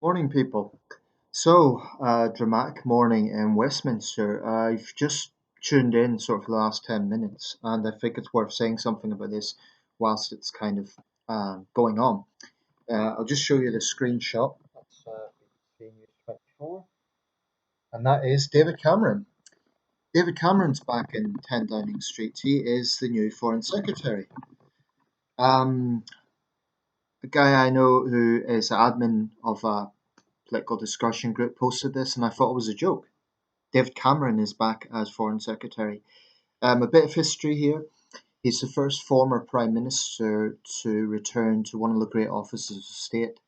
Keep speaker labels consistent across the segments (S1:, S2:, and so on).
S1: Morning, people. Dramatic morning in Westminster. I've just tuned in sort of the last 10 minutes, and I think it's worth saying something about this whilst it's kind of going on. I'll just show you the screenshot. That's BBC News 24, and that is David Cameron. David Cameron's back in 10 Downing Street. He is the new Foreign Secretary. Um, the guy I know who is admin of a political discussion group posted this, and I thought it was a joke. David Cameron is back as Foreign Secretary. A bit of history here. He's the first former Prime Minister to return to one of the great offices of state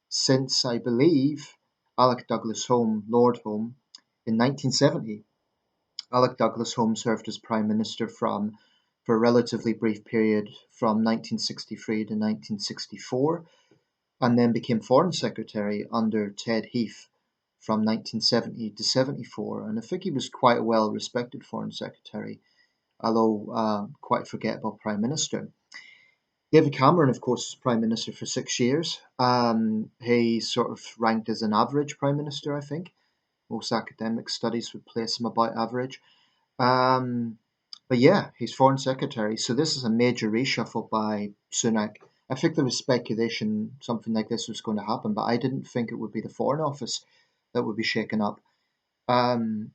S1: since, I believe, Alec Douglas Home, Lord Home, in 1970. Alec Douglas Home served as Prime Minister for a relatively brief period from 1963 to 1964, and then became Foreign Secretary under Ted Heath from 1970 to 74. And I think he was quite a well respected Foreign Secretary, although quite a forgettable Prime Minister. David Cameron, of course, was Prime Minister for 6 years. He sort of ranked as an average Prime Minister, I think. Most academic studies would place him about average. Um, but yeah, he's Foreign Secretary. So this is a major reshuffle by Sunak. I think there was speculation something like this was going to happen, but I didn't think it would be the Foreign Office that would be shaken up. Um,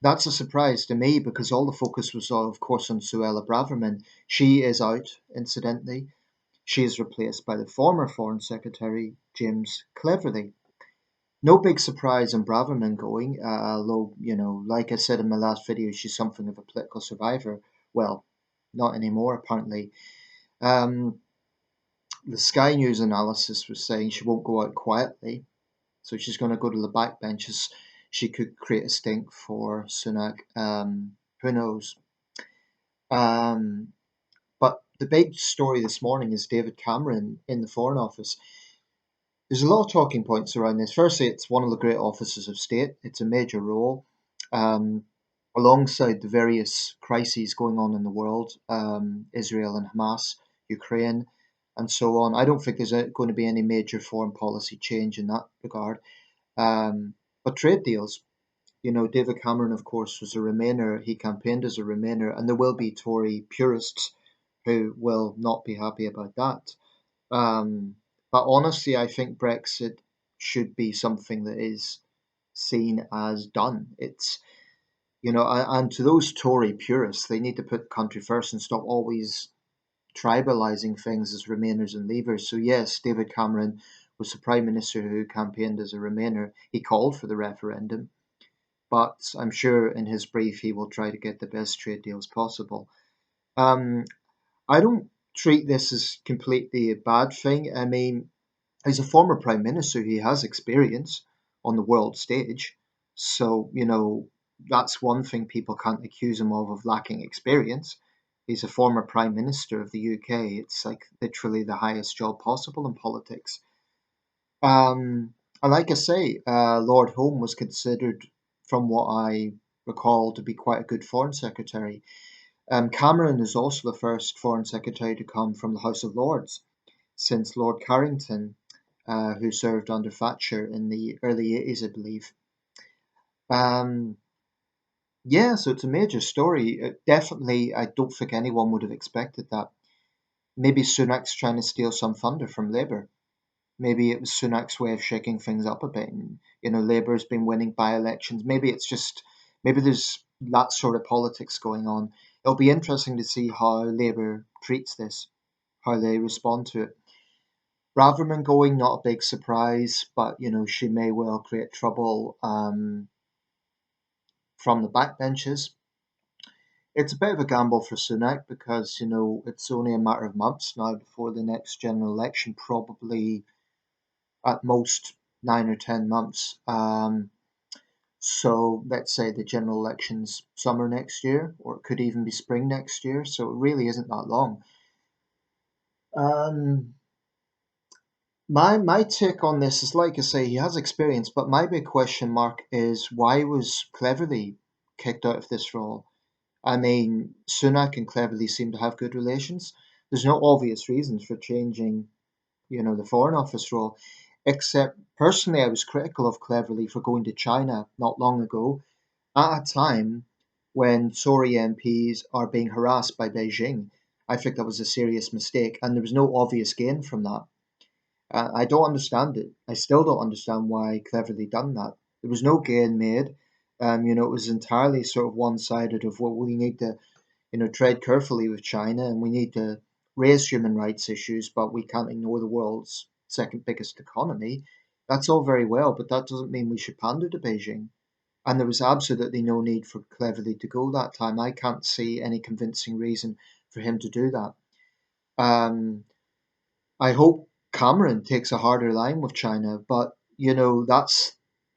S1: that's a surprise to me because all the focus was, of course, on Suella Braverman. She is out, incidentally. She is replaced by the former Foreign Secretary, James Cleverly. No big surprise in Braverman going, although, like I said in my last video, she's something of a political survivor. Well, not anymore, apparently. Um, the Sky News analysis was saying she won't go out quietly, so she's going to go to the backbenches. She could create a stink for Sunak. Who knows? Um, but the big story this morning is David Cameron in the Foreign Office. There's a lot of talking points around this. Firstly, it's one of the great offices of state. It's a major role, um, alongside the various crises going on in the world, Israel and Hamas, Ukraine, and so on. I don't think there's going to be any major foreign policy change in that regard. But trade deals, David Cameron, of course, was a Remainer. He campaigned as a Remainer, and there will be Tory purists who will not be happy about that. But honestly, I think Brexit should be something that is seen as done. And to those Tory purists, they need to put the country first and stop always tribalising things as Remainers and Leavers. So yes, David Cameron was the Prime Minister who campaigned as a Remainer. He called for the referendum, but I'm sure in his brief he will try to get the best trade deals possible. Um, I don't treat this as completely a bad thing. I mean, as a former prime minister, he has experience on the world stage. So, that's one thing people can't accuse him of lacking experience. He's a former prime minister of the UK. It's like literally the highest job possible in politics. And like I say, Lord Home was considered, from what I recall, to be quite a good foreign secretary. Cameron is also the first foreign secretary to come from the House of Lords since Lord Carrington, who served under Thatcher in the early 80s, I believe. Um, yeah, so it's a major story. Definitely, I don't think anyone would have expected that. Maybe Sunak's trying to steal some thunder from Labour. Maybe it was Sunak's way of shaking things up a bit. And, Labour's been winning by-elections. Maybe there's that sort of politics going on. It'll be interesting to see how Labour treats this, how they respond to it. Braverman going, not a big surprise, but she may well create trouble from the backbenches. It's a bit of a gamble for Sunak because it's only a matter of months now before the next general election, probably at most 9 or 10 months. So let's say the general election's summer next year, or it could even be spring next year. So it really isn't that long. Um, My take on this is, like I say, he has experience, but my big question mark is why was Cleverly kicked out of this role? I mean, Sunak and Cleverly seem to have good relations. There's no obvious reasons for changing, the Foreign Office role. Except personally, I was critical of Cleverly for going to China not long ago at a time when Tory MPs are being harassed by Beijing. I think that was a serious mistake, and there was no obvious gain from that. I don't understand it. I still don't understand why Cleverly done that. There was no gain made. It was entirely sort of one-sided of what we need to, tread carefully with China, and we need to raise human rights issues, but we can't ignore the world's second biggest economy. That's all very well, but that doesn't mean we should pander to Beijing. And there was absolutely no need for Cleverly to go that time. I can't see any convincing reason for him to do that. Um, I hope Cameron takes a harder line with China, but that's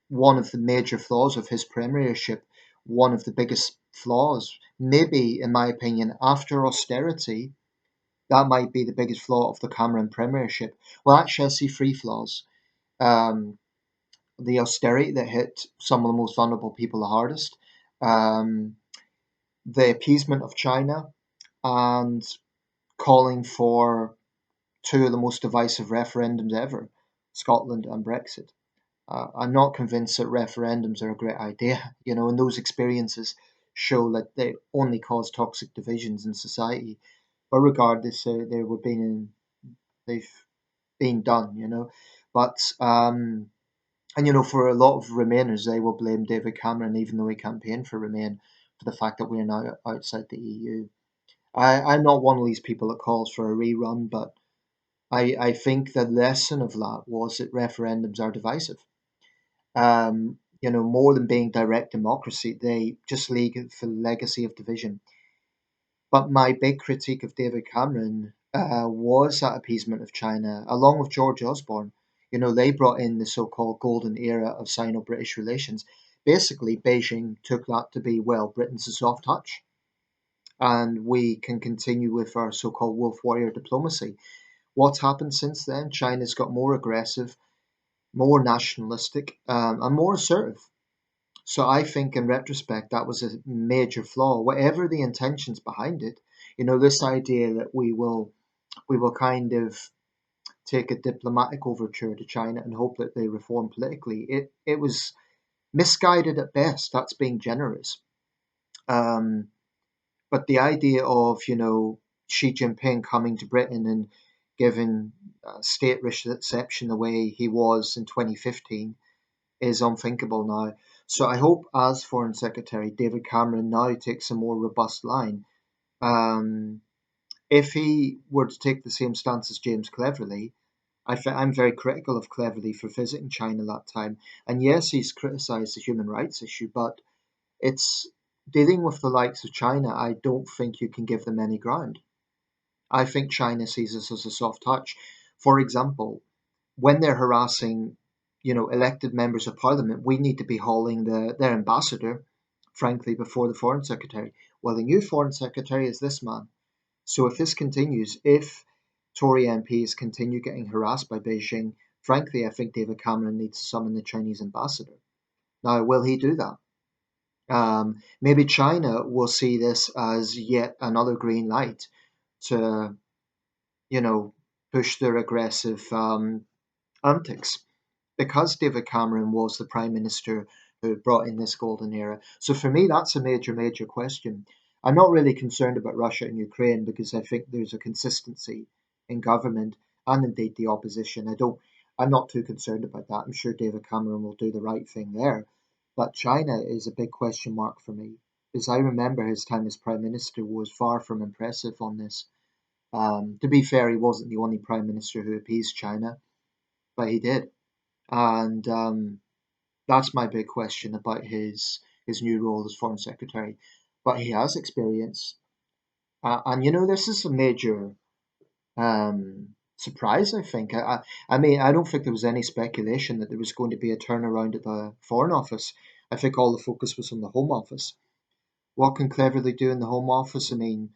S1: one of the major flaws of his premiership. One of the biggest flaws, maybe in my opinion, after austerity, that might be the biggest flaw of the Cameron premiership. Well, actually, I see three flaws. Um, the austerity that hit some of the most vulnerable people the hardest, um, the appeasement of China, and calling for two of the most divisive referendums ever, Scotland and Brexit. I'm not convinced that referendums are a great idea, and those experiences show that they only cause toxic divisions in society. But regardless, they were being they've been done. But and for a lot of Remainers, they will blame David Cameron, even though he campaigned for Remain, for the fact that we are now outside the EU. I'm not one of these people that calls for a rerun, but I think the lesson of that was that referendums are divisive. More than being direct democracy, they just leave a legacy of division. But my big critique of David Cameron was that appeasement of China, along with George Osborne. They brought in the so-called golden era of Sino-British relations. Basically, Beijing took that to be, well, Britain's a soft touch, and we can continue with our so-called wolf warrior diplomacy. What's happened since then? China's got more aggressive, more nationalistic, and more assertive. So I think, in retrospect, that was a major flaw. Whatever the intentions behind it, this idea that we will kind of take a diplomatic overture to China and hope that they reform politically. It was misguided at best. That's being generous. Um, but the idea of Xi Jinping coming to Britain and giving state reception the way he was in 2015 is unthinkable now. So I hope, as Foreign Secretary, David Cameron now takes a more robust line. Um, if he were to take the same stance as James Cleverly, I'm very critical of Cleverly for visiting China that time. And yes, he's criticised the human rights issue, but it's dealing with the likes of China. I don't think you can give them any ground. I think China sees us as a soft touch. For example, when they're harassing, elected members of parliament, we need to be hauling their ambassador, frankly, before the foreign secretary. Well, the new foreign secretary is this man. So if this continues, if Tory MPs continue getting harassed by Beijing, frankly, I think David Cameron needs to summon the Chinese ambassador. Now, will he do that? Maybe China will see this as yet another green light to, you know, push their aggressive antics, because David Cameron was the prime minister who brought in this golden era. So for me, that's a major, major question. I'm not really concerned about Russia and Ukraine because I think there's a consistency in government and indeed the opposition. I'm not too concerned about that. I'm sure David Cameron will do the right thing there. But China is a big question mark for me, because I remember his time as prime minister was far from impressive on this. To be fair, he wasn't the only prime minister who appeased China, but he did. And that's my big question about his new role as foreign secretary. But he has experience, and this is a major surprise. I think. I mean, I don't think there was any speculation that there was going to be a turnaround at the Foreign Office. I think all the focus was on the Home Office. What can Cleverly do in the Home Office? I mean,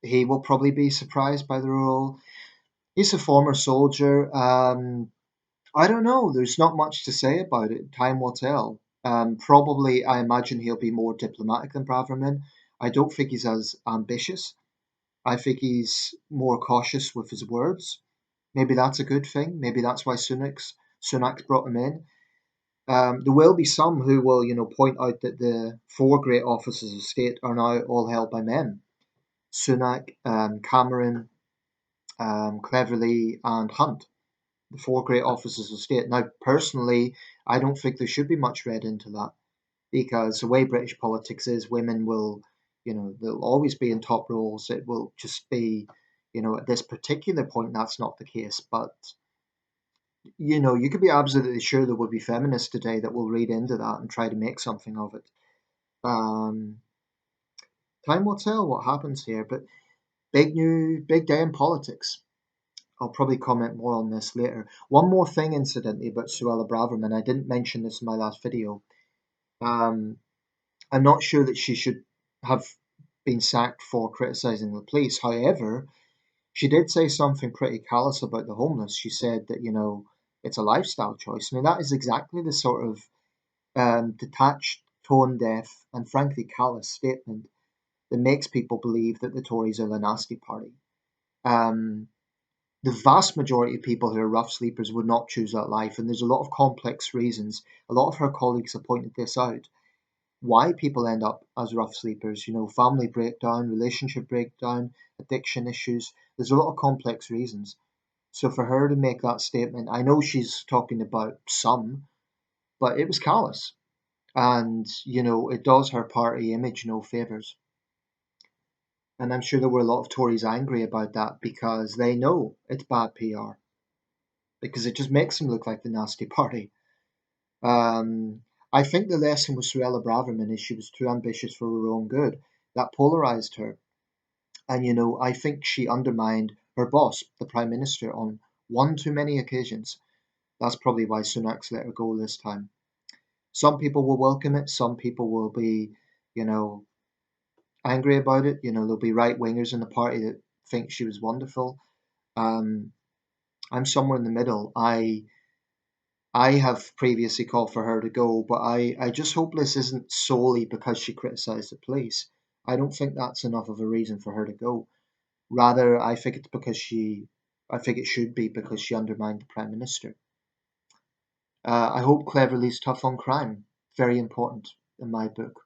S1: he will probably be surprised by the role. He's a former soldier. I don't know. There's not much to say about it. Time will tell. Probably, I imagine he'll be more diplomatic than Braverman. I don't think he's as ambitious. I think he's more cautious with his words. Maybe that's a good thing. Maybe that's why Sunak's Sunak's brought him in. There will be some who will, point out that the four great offices of state are now all held by men. Sunak, Cameron, Cleverly, and Hunt, the four great offices of state. Now, personally, I don't think there should be much read into that because the way British politics is, women will, they'll always be in top roles. It will just be, at this particular point, that's not the case. But, you could be absolutely sure there will be feminists today that will read into that and try to make something of it. Um, Time will tell what happens here, but big day in politics. I'll probably comment more on this later. One more thing, incidentally, about Suella Braverman. I didn't mention this in my last video. Um, I'm not sure that she should have been sacked for criticising the police. However, she did say something pretty callous about the homeless. She said that, it's a lifestyle choice. I mean, that is exactly the sort of detached, tone deaf, and frankly callous statement that makes people believe that the Tories are the nasty party. Um, the vast majority of people who are rough sleepers would not choose that life, and there's a lot of complex reasons. A lot of her colleagues have pointed this out. Why people end up as rough sleepers, family breakdown, relationship breakdown, addiction issues. There's a lot of complex reasons. So for her to make that statement, I know she's talking about some, but it was callous. And, it does her party image no favours. And I'm sure there were a lot of Tories angry about that because they know it's bad PR, because it just makes them look like the nasty party. Um, I think the lesson with Suella Braverman is she was too ambitious for her own good. That polarized her. And, I think she undermined her boss, the Prime Minister, on one too many occasions. That's probably why Sunak's let her go this time. Some people will welcome it, some people will be, you know, angry about it. There'll be right wingers in the party that think she was wonderful. Um, I'm somewhere in the middle. I have previously called for her to go, but I just hope this isn't solely because she criticised the police. I don't think that's enough of a reason for her to go. Rather, I think it should be because she undermined the Prime Minister. I hope Cleverly's tough on crime. Very important in my book.